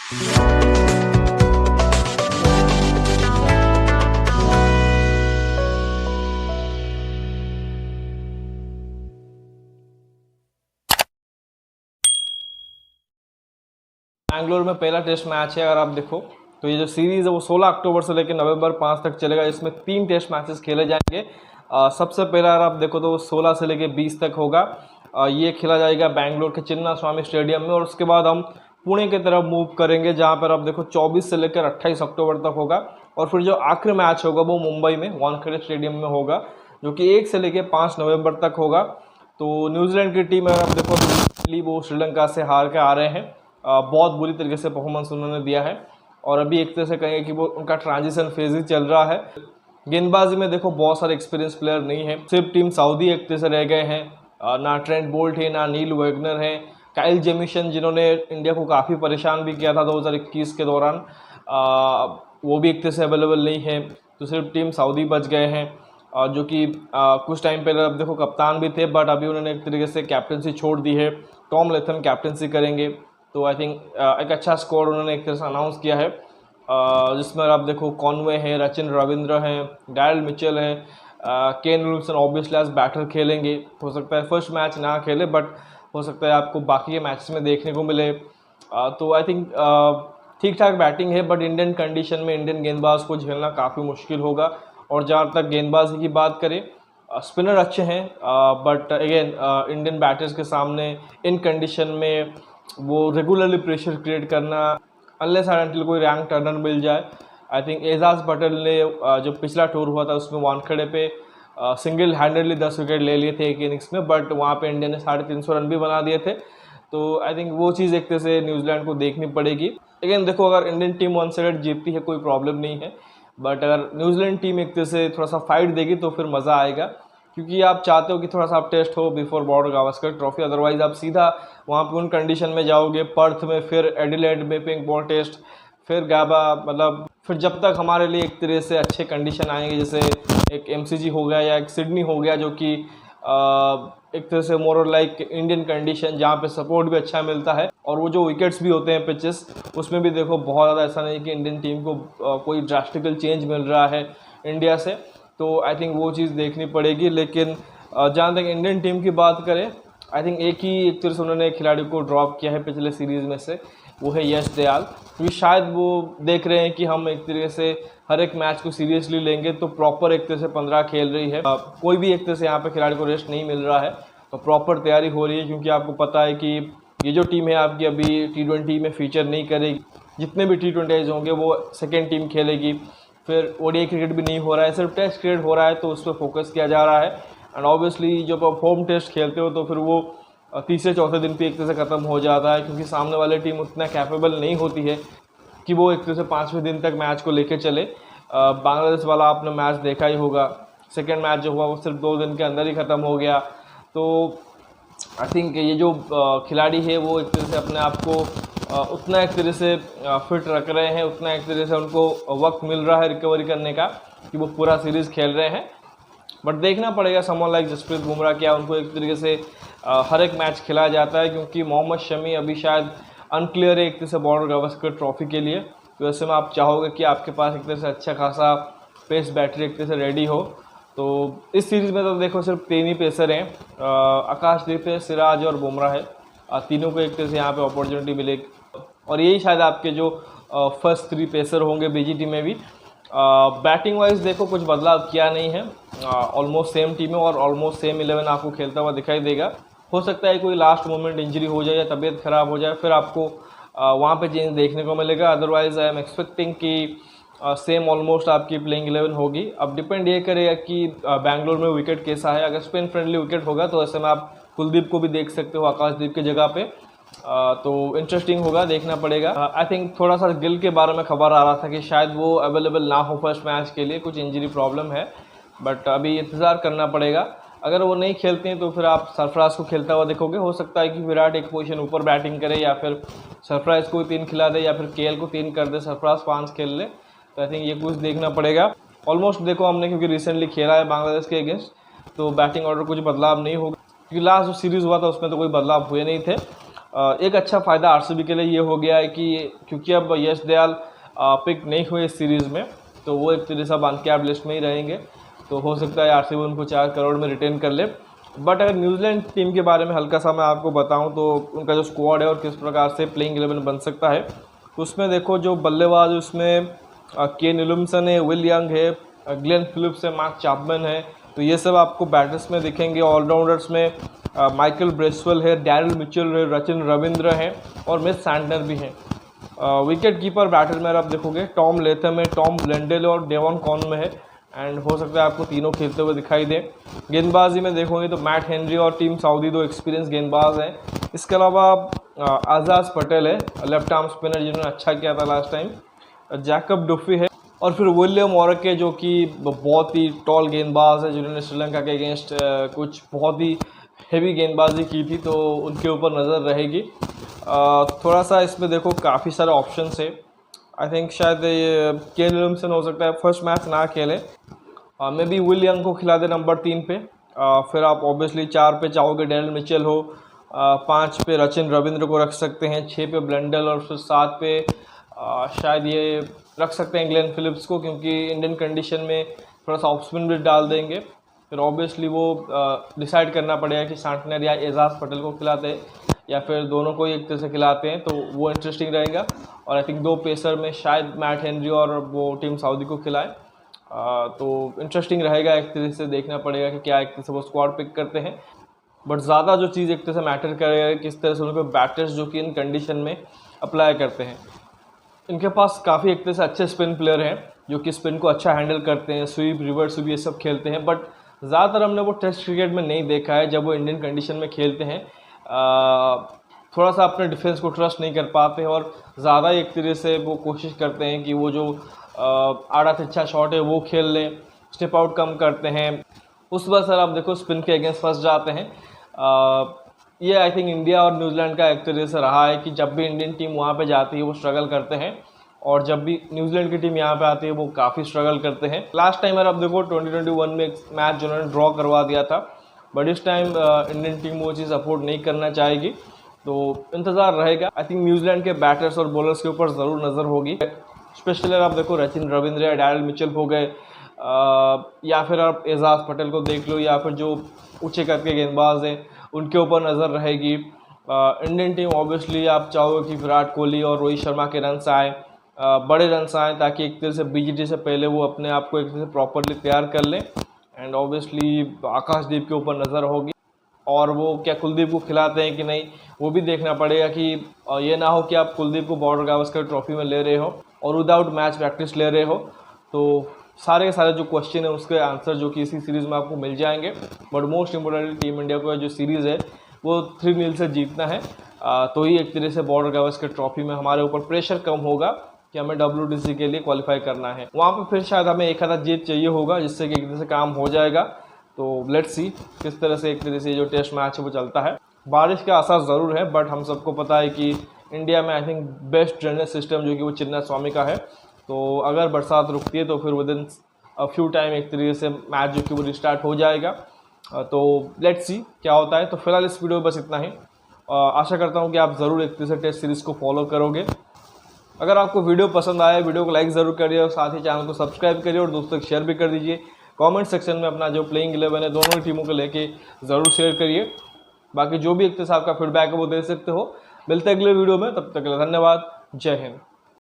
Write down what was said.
बैंगलोर में पहला test match है। अगर आप देखो तो ये जो सीरीज़ है वो 16 अक्टूबर से लेकर नवंबर 5 तक चलेगा। इसमें 3 टेस्ट मैचेस खेले जाएंगे। सबसे पहला अगर आप देखो तो वो 16 से लेकर 20 तक होगा। ये खेला जाएगा बैंगलोर के चिन्ना स्वामी स्टेडियम में, और उसके बाद हम पुणे की तरफ मूव करेंगे, जहाँ पर आप देखो 24 से लेकर 28 अक्टूबर तक होगा। और फिर जो आखिरी मैच होगा वो मुंबई में वानखेड़े स्टेडियम में होगा, जो कि 1 से लेकर 5 नवंबर तक होगा। तो न्यूजीलैंड की टीम अगर आप देखो वो श्रीलंका से हार के आ रहे हैं। बहुत बुरी तरीके से परफॉर्मेंस उन्होंने दिया है, और अभी एक तरह से कहेंगे कि वो उनका ट्रांजिशन फेज ही चल रहा है। गेंदबाजी में देखो बहुत सारे एक्सपीरियंस प्लेयर नहीं है, सिर्फ टीम सऊदी एक तरह से रह गए हैं। ना ट्रेंट बोल्ट है, ना नील वैगनर है, काइल जेमिसन जिन्होंने इंडिया को काफ़ी परेशान भी किया था 2021 के दौरान, वो भी एक तरह से अवेलेबल नहीं है। तो सिर्फ टीम सऊदी बच गए हैं, जो कि कुछ टाइम पहले अब देखो कप्तान भी थे, बट अभी उन्होंने एक तरीके से कैप्टनसी छोड़ दी है। टॉम लेथम कैप्टनसी करेंगे। तो आई थिंक एक अच्छा स्कोर उन्होंने एक तरह से अनाउंस किया है, जिसमें आप देखो कॉनवे है, रचिन रविंद्र हैं, डायल मिचेल है, केन विलियमसन ऑब्वियसली आज बैटर खेलेंगे। हो सकता है फर्स्ट मैच ना खेले, बट हो सकता है आपको बाकी के मैचेस में देखने को मिले। तो आई थिंक ठीक ठाक बैटिंग है, बट इंडियन कंडीशन में इंडियन गेंदबाज को झेलना काफ़ी मुश्किल होगा। और जहाँ तक गेंदबाजी की बात करें, स्पिनर अच्छे हैं, बट अगेन इंडियन बैटर्स के सामने इन कंडीशन में वो रेगुलरली प्रेशर क्रिएट करना, अनलेस एंड अनटिल कोई रैंक टर्नर मिल जाए। आई थिंक एजाज पटेल ने जो पिछला टूर हुआ था उसमें वानखेड़े पे सिंगल हैंडेडली 10 विकेट ले लिए थे एक इनिंग्स में, बट वहाँ पे इंडिया ने 350 रन भी बना दिए थे। तो आई थिंक वो चीज़ एक तरह से न्यूजीलैंड को देखनी पड़ेगी। अगेन देखो, अगर इंडियन टीम 1 साइडेड जीतती है कोई प्रॉब्लम नहीं है, बट अगर न्यूजीलैंड टीम एक तरह से थोड़ा सा फाइट देगी तो फिर मज़ा आएगा, क्योंकि आप चाहते हो कि थोड़ा सा आप टेस्ट हो before border Gavaskar trophy. Otherwise आप सीधा वहाँ पे उन कंडीशन में जाओगे, पर्थ में, फिर एडिलेड में पिंक बॉल टेस्ट, फिर गाबा, मतलब फिर जब तक हमारे लिए एक तरह से अच्छे कंडीशन आएंगे, जैसे एक एमसीजी हो गया या एक सिडनी हो गया, जो कि एक तरह से मोर लाइक इंडियन कंडीशन, जहाँ पे सपोर्ट भी अच्छा मिलता है, और वो जो विकेट्स भी होते हैं पिचेस, उसमें भी देखो बहुत ज़्यादा ऐसा नहीं कि इंडियन टीम को कोई ड्रास्टिकल चेंज मिल रहा है इंडिया से। तो आई थिंक वो चीज़ देखनी पड़ेगी। लेकिन जहाँ तक इंडियन टीम की बात करें, आई थिंक एक तरह से उन्होंने खिलाड़ी को ड्रॉप किया है पिछले सीरीज़ में से, वो है यश दयाल, क्योंकि शायद वो देख रहे हैं कि हम एक तरीके से हर एक मैच को सीरियसली लेंगे, तो प्रॉपर एक तरह से 15 खेल रही है। कोई भी एक तरह से यहाँ पे खिलाड़ी को रेस्ट नहीं मिल रहा है, तो प्रॉपर तैयारी हो रही है, क्योंकि आपको पता है कि ये जो टीम है आपकी अभी T20 में फीचर नहीं करेगी। जितने भी T20 होंगे वो सेकेंड टीम खेलेगी। फिर ओडीआई क्रिकेट भी नहीं हो रहा है, सिर्फ टेस्ट क्रिकेट हो रहा है, तो उस पर फोकस किया जा रहा है। एंड ऑब्वियसली जब आप होम टेस्ट खेलते हो तो फिर वो तीसरे चौथे दिन पे एक तरह से ख़त्म हो जाता है, क्योंकि सामने वाली टीम उतना कैपेबल नहीं होती है कि वो एक तरह से 5वें दिन तक मैच को लेके चले। बांग्लादेश वाला आपने मैच देखा ही होगा, सेकेंड मैच जो हुआ वो सिर्फ 2 दिन के अंदर ही ख़त्म हो गया। तो आई थिंक ये जो खिलाड़ी है वो एक तरह से अपने आप को उतना एक तरह से फिट रख रहे हैं, उतना एक तरह से उनको वक्त मिल रहा है रिकवरी करने का कि वो पूरा सीरीज़ खेल रहे हैं। बट देखना पड़ेगा समवन लाइक जसप्रीत बुमराह, क्या उनको एक तरीके से हर एक मैच खिलाया जाता है, क्योंकि मोहम्मद शमी अभी शायद अनक्लियर है एक तरह से बॉर्डर गावस्कर ट्रॉफी के लिए। तो ऐसे में आप चाहोगे कि आपके पास एक तरह से अच्छा खासा पेस बैटरी एक तरह से रेडी हो। तो इस सीरीज़ में तो देखो सिर्फ 3 ही पेसर हैं, आकाशदीप है, सिराज और बुमराह है। तीनों को एक तरह से यहाँ पे अपॉर्चुनिटी मिलेगी, और यही शायद आपके जो फर्स्ट 3 पेसर होंगे बीजीटी में भी। बैटिंग वाइज देखो कुछ बदलाव किया नहीं है, ऑलमोस्ट सेम टीम है और ऑलमोस्ट सेम 11 आपको खेलता हुआ दिखाई देगा। हो सकता है कोई लास्ट मोमेंट इंजरी हो जाए या तबीयत ख़राब हो जाए, फिर आपको वहाँ पे चेंज देखने को मिलेगा। अदरवाइज आई एम एक्सपेक्टिंग कि सेम ऑलमोस्ट आपकी प्लेइंग 11 होगी। अब डिपेंड ये करेगा कि बैंगलोर में विकेट कैसा है। अगर स्पिन फ्रेंडली विकेट होगा तो ऐसे में आप कुलदीप को भी देख सकते हो आकाशदीप की जगह पे, तो इंटरेस्टिंग होगा, देखना पड़ेगा। आई थिंक थोड़ा सा गिल के बारे में खबर आ रहा था कि शायद वो अवेलेबल ना हो फर्स्ट मैच के लिए, कुछ इंजरी प्रॉब्लम है, बट अभी इंतज़ार करना पड़ेगा। अगर वो नहीं खेलते हैं तो फिर आप सरफराज को खेलता हुआ देखोगे। हो सकता है कि विराट एक पोजीशन ऊपर बैटिंग करे, या फिर सरफराज को 3 खिला दे, या फिर केएल को 3 कर दे, सरफराज 5 खेल ले। तो आई थिंक ये कुछ देखना पड़ेगा। ऑलमोस्ट देखो हमने क्योंकि रिसेंटली खेला है बांग्लादेश के अगेंस्ट, तो बैटिंग ऑर्डर कुछ बदलाव नहीं होगा, क्योंकि लास्ट जो सीरीज़ हुआ था उसमें तो कोई बदलाव हुए नहीं थे। एक अच्छा फ़ायदा आरसीबी के लिए ये हो गया है कि क्योंकि अब यश दयाल पिक नहीं हुए इस सीरीज़ में, तो वो एक तरह से अब अनकैप्ड लिस्ट में ही रहेंगे। तो हो सकता है आरसीबी उनको 4 करोड़ में रिटेन कर ले। बट अगर न्यूजीलैंड टीम के बारे में हल्का सा मैं आपको बताऊं तो उनका जो स्क्वाड है और किस प्रकार से प्लेइंग 11 बन सकता है, तो उसमें देखो जो बल्लेबाज उसमें केन विलियमसन है, विल यंग है, ग्लेन फिलिप्स है, मार्क चैपमैन है, तो ये सब आपको बैटर्स में दिखेंगे। ऑलराउंडर्स में माइकल ब्रेसवेल है, डैरिल मिचेल है, रचिन रविंद्र हैं और मिस सैंटनर भी हैं। विकेट कीपर बैटर में आप देखोगे टॉम लेथम है, टॉम ब्लेंडेल और डेवन कॉन में है, एंड हो सकता है आपको तीनों खेलते हुए दिखाई दे। गेंदबाजी में देखोगे तो मैट हेनरी और टीम साउदी दो एक्सपीरियंस गेंदबाज हैं। इसके अलावा आजाज पटेल है, लेफ्ट आर्म स्पिनर जिन्होंने अच्छा किया था लास्ट टाइम, जैकब डुफी है, और फिर विलियम ओरके जो कि बहुत ही टॉल गेंदबाज है, जिन्होंने श्रीलंका के अगेंस्ट कुछ बहुत ही हेवी गेंदबाजी की थी, तो उनके ऊपर नज़र रहेगी। थोड़ा सा इसमें देखो काफ़ी सारे ऑप्शंस है। आई थिंक शायद ये केन विलियमसन हो सकता है फर्स्ट मैच ना खेले, मे बी विल यंग को खिला दे नंबर 3 पे। फिर आप ऑब्वियसली 4 पे चाहोगे डैरिल मिचेल हो, 5 पे रचिन रविंद्र को रख सकते हैं, 6 पे ब्लेंडल और फिर 7 पे शायद ये रख सकते हैं ग्लेन फिलिप्स को, क्योंकि इंडियन कंडीशन में थोड़ा सा ऑफ स्पिन भी डाल देंगे। फिर ऑब्वियसली वो डिसाइड करना पड़ेगा कि सैंटनर या एजाज पटेल को खिलाते या फिर दोनों को एक तरह से खिलाते हैं, तो वो इंटरेस्टिंग रहेगा। और आई थिंक 2 पेसर में शायद मैट हेनरी और वो टीम साउदी को खिलाए, तो इंटरेस्टिंग रहेगा। एक तरह से देखना पड़ेगा कि क्या एक तरह से वो स्क्वाड पिक करते हैं। बट ज़्यादा जो चीज़ एक तरह से मैटर करेगा किस तरह से उन पर बैटर्स जो कि इन कंडीशन में अप्लाई करते हैं। इनके पास काफ़ी एक तरह से अच्छे स्पिन प्लेयर हैं जो कि स्पिन को अच्छा हैंडल करते हैं, स्वीप, रिवर्स स्वीप ये सब खेलते हैं, बट ज़्यादातर हमने वो टेस्ट क्रिकेट में नहीं देखा है। जब वो इंडियन कंडीशन में खेलते हैं थोड़ा सा अपने डिफेंस को ट्रस्ट नहीं कर पाते हैं और ज़्यादा एक तरह से वो कोशिश करते हैं कि वो जो आड़ा तिरछा शॉट है वो खेल लें, स्टेप आउट कम करते हैं, उस वजह से आप देखो स्पिन के अगेंस्ट फंस जाते हैं। ये आई थिंक इंडिया और न्यूजीलैंड का एक तरह से रहा है कि जब भी इंडियन टीम वहाँ पे जाती है वो स्ट्रगल करते हैं, और जब भी न्यूजीलैंड की टीम यहाँ पे आती है वो काफ़ी स्ट्रगल करते हैं। लास्ट टाइम अगर आप देखो 2021 में एक मैच जो उन्होंने ड्रॉ करवा दिया था, बट इस टाइम इंडियन टीम वो चीज़ अफोर्ड नहीं करना चाहेगी, तो इंतज़ार रहेगा। आई थिंक न्यूजीलैंड के बैटर्स और बॉलर्स के ऊपर ज़रूर नज़र होगी। स्पेशली अगर आप देखो रचिन रविंद्र या डैरिल मिचेल हो गए, या फिर आप एजाज पटेल को देख लो, या फिर जो ऊँचे कद के गेंदबाज हैं उनके ऊपर नज़र रहेगी। इंडियन टीम ऑब्वियसली आप चाहोगे कि विराट कोहली और रोहित शर्मा के रन्स आए, बड़े रन्स आए, ताकि एक तरह से बीजीटी से पहले वो अपने आप को एक तरह से प्रॉपरली तैयार कर लें। एंड ऑब्वियसली आकाशदीप के ऊपर नज़र होगी, और वो क्या कुलदीप को खिलाते हैं कि नहीं वो भी देखना पड़ेगा कि ये ना हो कि आप कुलदीप को बॉर्डर गावस्कर ट्रॉफी में ले रहे हो और विदाउट मैच प्रैक्टिस ले रहे हो। तो सारे के सारे जो क्वेश्चन है उसके आंसर जो कि इसी सीरीज़ में आपको मिल जाएंगे। But most importantly team India को जो सीरीज़ है वो 3-0 से जीतना है, तो ही एक तरह से बॉर्डर गावस्कर ट्रॉफी में हमारे ऊपर प्रेशर कम होगा कि हमें WTC के लिए क्वालिफाई करना है। वहाँ पे फिर शायद हमें एक आधा जीत चाहिए होगा, जिससे कि एक तरह से काम हो जाएगा। तो लेट्स सी किस तरह से एक तरह से जो टेस्ट मैच है वो चलता है। बारिश का आसार ज़रूर है, बट हम सबको पता है कि इंडिया में I think best drainage system जो कि वो चिन्ना स्वामी का है। तो अगर बरसात रुकती है तो फिर विदिन अ फ्यू टाइम एक तरीके से मैच जो कि वो रिस्टार्ट हो जाएगा। तो लेट्स सी क्या होता है। तो फिलहाल इस वीडियो में बस इतना ही। आशा करता हूँ कि आप ज़रूर एक तरह से टेस्ट सीरीज़ को फॉलो करोगे। अगर आपको वीडियो पसंद आया, वीडियो को लाइक ज़रूर करिए और साथ ही चैनल को सब्सक्राइब करिए और दोस्तों को शेयर भी कर दीजिए। कमेंट सेक्शन में अपना जो प्लेइंग 11 है दोनों टीमों को लेके ज़रूर शेयर करिए। बाकी जो भी एक तरह से आपका फीडबैक है वो दे सकते हो। मिलते हैं अगले वीडियो में, तब तक के लिए धन्यवाद। जय हिंद।